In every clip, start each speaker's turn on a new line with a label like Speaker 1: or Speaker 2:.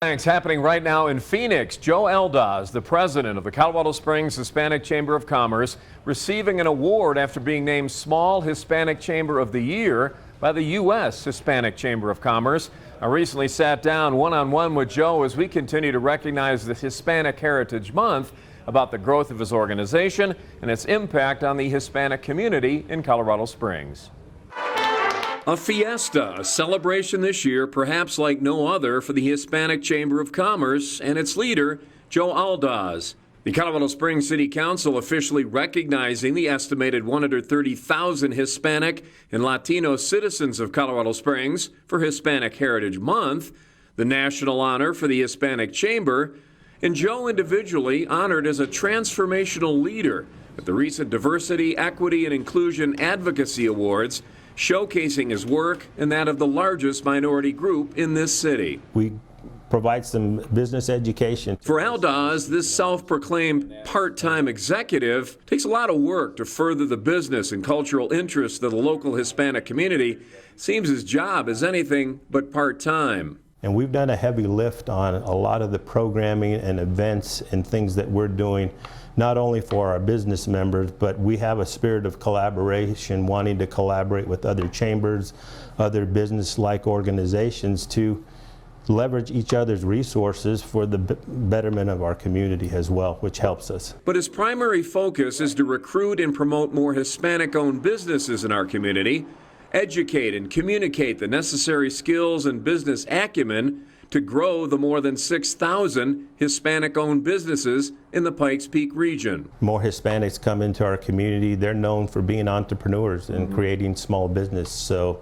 Speaker 1: Thanks. Happening right now in Phoenix. Joe Aldaz, the president of the Colorado Springs Hispanic Chamber of Commerce, receiving an award after being named Small Hispanic Chamber of the Year by the U.S. Hispanic Chamber of Commerce. I recently sat down one-on-one with Joe as we continue to recognize the Hispanic Heritage Month, about the growth of his organization and its impact on the Hispanic community in Colorado Springs. A fiesta, a celebration this year perhaps like no other for the Hispanic Chamber of Commerce and its leader, Joe Aldaz. The Colorado Springs City Council officially recognizing the estimated 130,000 Hispanic and Latino citizens of Colorado Springs for Hispanic Heritage Month, the national honor for the Hispanic Chamber, and Joe individually honored as a transformational leader at the recent Diversity, Equity, and Inclusion Advocacy Awards, showcasing his work and that of the largest minority group in this city.
Speaker 2: We provide some business education.
Speaker 1: For Aldaz, this self-proclaimed part-time executive takes a lot of work to further the business and cultural interests of the local Hispanic community. Seems his job is anything but part-time.
Speaker 2: And we've done a heavy lift on a lot of the programming and events and things that we're doing, not only for our business members, but we have a spirit of collaboration, wanting to collaborate with other chambers, other business-like organizations to leverage each other's resources for the betterment of our community as well, which helps us.
Speaker 1: But his primary focus is to recruit and promote more Hispanic-owned businesses in our community, educate and communicate the necessary skills and business acumen to grow the more than 6,000 Hispanic-owned businesses in the Pikes Peak region.
Speaker 2: More Hispanics come into our community. They're known for being entrepreneurs and creating small business. So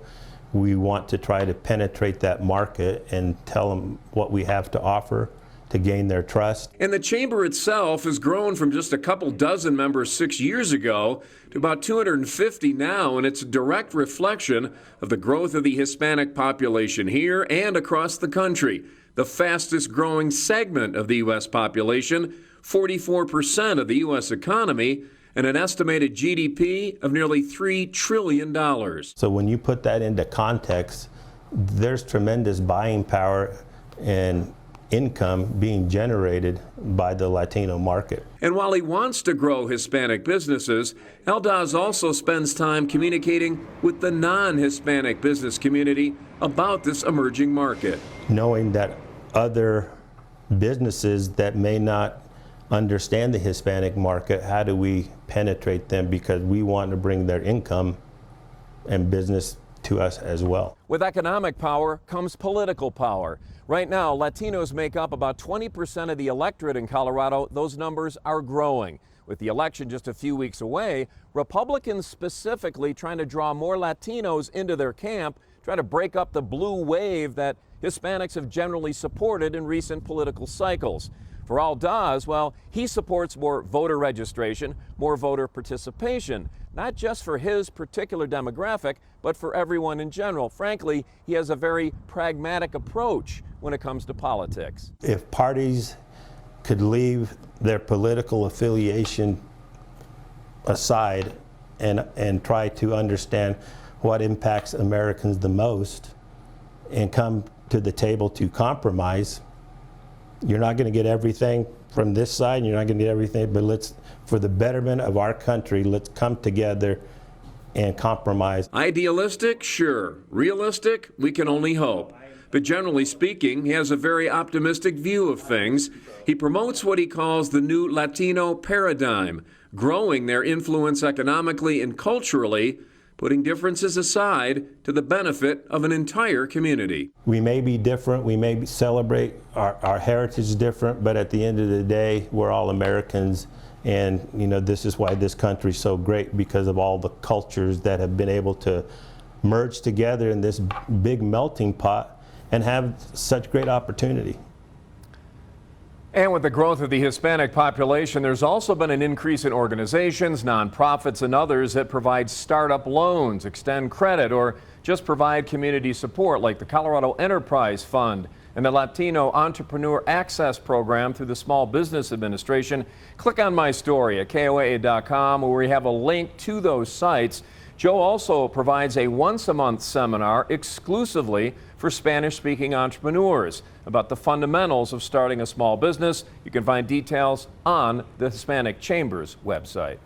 Speaker 2: we want to try to penetrate that market and tell them what we have to offer to gain their trust.
Speaker 1: And the chamber itself has grown from just a couple dozen members 6 years ago to about 250 now, and it's a direct reflection of the growth of the Hispanic population here and across the country. The fastest growing segment of the U.S. population, 44% of the U.S. economy, and an estimated GDP of nearly $3 trillion.
Speaker 2: So when you put that into context, there's tremendous buying power and income being generated by the Latino market.
Speaker 1: And while he wants to grow Hispanic businesses, Aldaz also spends time communicating with the non-Hispanic business community about this emerging market.
Speaker 2: Knowing that other businesses that may not understand the Hispanic market, how do we penetrate them, because we want to bring their income and business to us as well.
Speaker 1: With economic power comes political power. Right now, Latinos make up about 20% of the electorate in Colorado. Those numbers are growing. With the election just a few weeks away, Republicans specifically trying to draw more Latinos into their camp, try to break up the blue wave that Hispanics have generally supported in recent political cycles. For Aldaz, well, he supports more voter registration, more voter participation, not just for his particular demographic, but for everyone in general. Frankly, he has a very pragmatic approach when it comes to politics.
Speaker 2: If parties could leave their political affiliation aside and try to understand what impacts Americans the most and come to the table to compromise, you're not going to get everything from this side, and you're not going to get everything, but for the betterment of our country, let's come together and compromise.
Speaker 1: Idealistic? Sure. Realistic? We can only hope. But generally speaking, he has a very optimistic view of things. He promotes what he calls the new Latino paradigm, growing their influence economically and culturally, putting differences aside to the benefit of an entire community.
Speaker 2: We may be different, we may celebrate our heritage different, but at the end of the day, we're all Americans. And this is why this country is so great, because of all the cultures that have been able to merge together in this big melting pot and have such great opportunity.
Speaker 1: And with the growth of the Hispanic population, there's also been an increase in organizations, nonprofits, and others that provide startup loans, extend credit, or just provide community support, like the Colorado Enterprise Fund and the Latino Entrepreneur Access Program through the Small Business Administration. Click on my story at KOAA.com, where we have a link to those sites. Joe also provides a once-a-month seminar exclusively for Spanish-speaking entrepreneurs about the fundamentals of starting a small business. You can find details on the Hispanic Chamber's website.